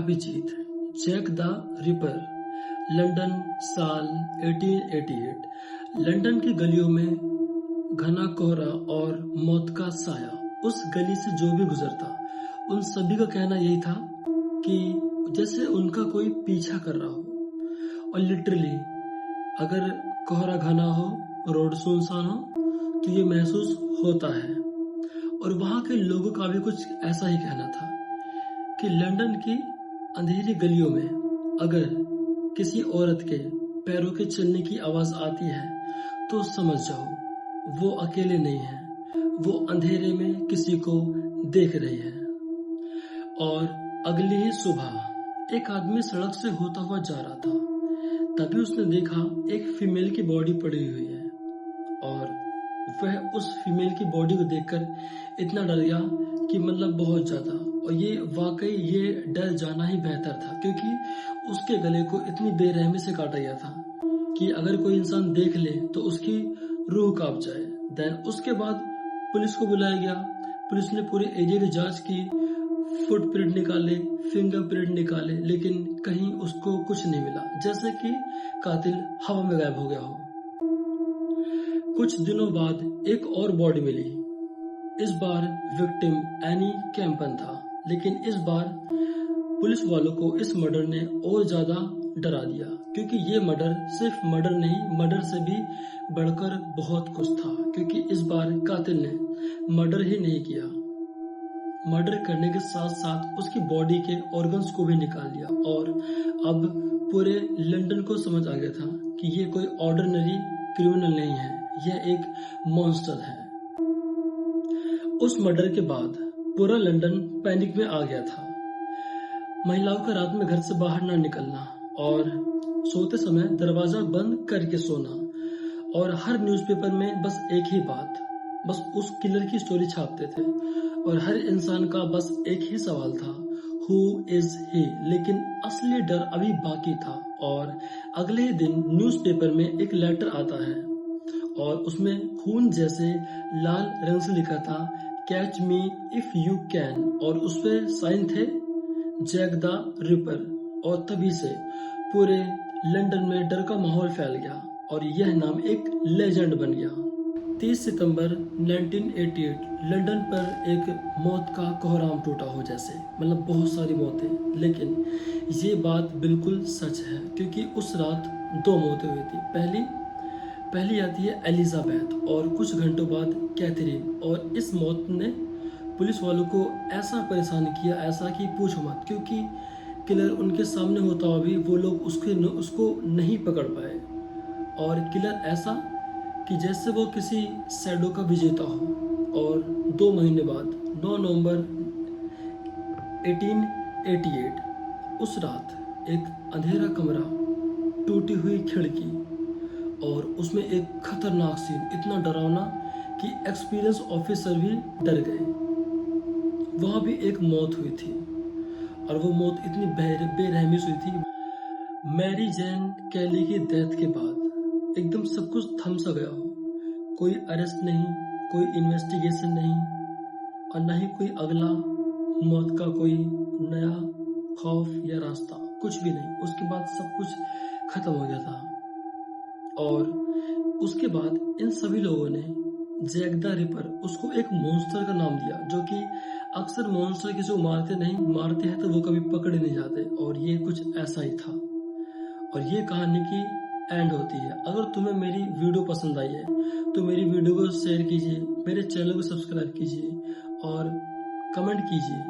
Abhijit, Jack the Ripper, London, साल 1888। London की गलियों में घना कोहरा और मौत का साया। उस गली से जो भी गुजरता, उन सभी का कहना यही था कि जैसे उनका कोई पीछा कर रहा हो। और लिटरली अगर कोहरा घना हो, रोड सुनसान हो, तो ये महसूस होता है। और वहां के लोगों का भी कुछ ऐसा ही कहना था कि लंदन की अंधेरी गलियों में अगर किसी औरत के पैरों के चलने की आवाज आती है तो समझ जाओ वो अकेले नहीं है, वो अंधेरे में किसी को देख रही है। और अगली ही सुबह एक आदमी सड़क से होता हुआ जा रहा था, तभी उसने देखा एक फीमेल की बॉडी पड़ी हुई है। और वह उस फीमेल की बॉडी को देखकर इतना डर गया कि मतलब बहुत ज्यादा। और ये वाकई ये डर जाना ही बेहतर था, क्योंकि उसके गले को इतनी बेरहमी से काटा गया था कि अगर कोई इंसान देख ले तो उसकी रूह कांप जाए। देन उसके बाद पुलिस को बुलाया गया। पुलिस ने पूरे एरिया की जांच की, फुटप्रिंट निकाले, फिंगरप्रिंट निकाले, लेकिन कहीं उसको कुछ नहीं मिला, जैसे कि कातिल हवा में गायब हो गया हो। कुछ दिनों बाद एक और बॉडी मिली। इस बार विक्टिम एनी कैंपन था, लेकिन इस बार पुलिस वालों को इस मर्डर ने और ज्यादा डरा दिया, क्योंकि ये मर्डर सिर्फ मर्डर नहीं, मर्डर से भी बढ़कर बहुत कुछ था। क्योंकि इस बार कातिल ने मर्डर ही नहीं किया, मर्डर करने के साथ साथ उसकी बॉडी के ऑर्गन्स को भी निकाल दिया। और अब पूरे लंदन को समझ आ गया था कि ये कोई ऑर्डिनरी क्रिमिनल नहीं है, यह एक मॉन्स्टर है। उस मर्डर के बाद पूरा लंदन पैनिक में आ गया था। महिलाओं का रात में घर से बाहर ना निकलना और सोते समय दरवाजा बंद करके सोना, और हर न्यूज़पेपर में बस एक ही बात, बस उस किलर की स्टोरी छापते थे। और हर इंसान का बस एक ही सवाल था, हु इज ही। लेकिन असली डर अभी बाकी था। और अगले ही दिन न्यूज़पेपर में एक लेटर आता है और उसमें खून जैसे लाल रंग से लिखा था, catch me if you can, और उस पे साइन थे जैक द रिपर। और तभी से पूरे लंदन में डर का माहौल फैल गया और यह नाम एक लेजेंड बन गया। 30 सितंबर 1988 लंदन पर एक मौत का कोहराम टूटा हो, जैसे मतलब बहुत सारी मौतें। लेकिन ये बात बिल्कुल सच है, क्योंकि उस रात 2 मौतें हुई थी। पहली आती है एलिजाबेथ और कुछ घंटों बाद कैथरीन। और इस मौत ने पुलिस वालों को ऐसा परेशान किया, ऐसा कि पूछो मत, क्योंकि किलर उनके सामने होता हुआ भी वो लोग उसको नहीं पकड़ पाए। और किलर ऐसा कि जैसे वो किसी शैडो का विजेता हो। और 2 महीने बाद 9 नवंबर 1888 उस रात एक अंधेरा कमरा, टूटी हुई खिड़की और उसमें एक खतरनाक सीन, इतना डरावना कि एक्सपीरियंस ऑफिसर भी डर गए। वहां भी एक मौत हुई थी और वो मौत इतनी बेरहमी से हुई थी। मैरी जैन कैली की डेथ के बाद एकदम सब कुछ थम सा गया हो। कोई अरेस्ट नहीं, कोई इन्वेस्टिगेशन नहीं, और न ही कोई अगला मौत का कोई नया खौफ या रास्ता, कुछ भी नहीं। उसके बाद सब कुछ खत्म हो गया था। और उसके बाद इन सभी लोगों ने जैक द रिपर, उसको एक मॉन्स्टर का नाम दिया, जो कि अक्सर मॉन्स्टर किसी को मारते हैं तो वो कभी पकड़े नहीं जाते। और ये कुछ ऐसा ही था। और ये कहानी की एंड होती है। अगर तुम्हें मेरी वीडियो पसंद आई है तो मेरी वीडियो को शेयर कीजिए, मेरे चैनल को सब्सक्राइब कीजिए और कमेंट कीजिए।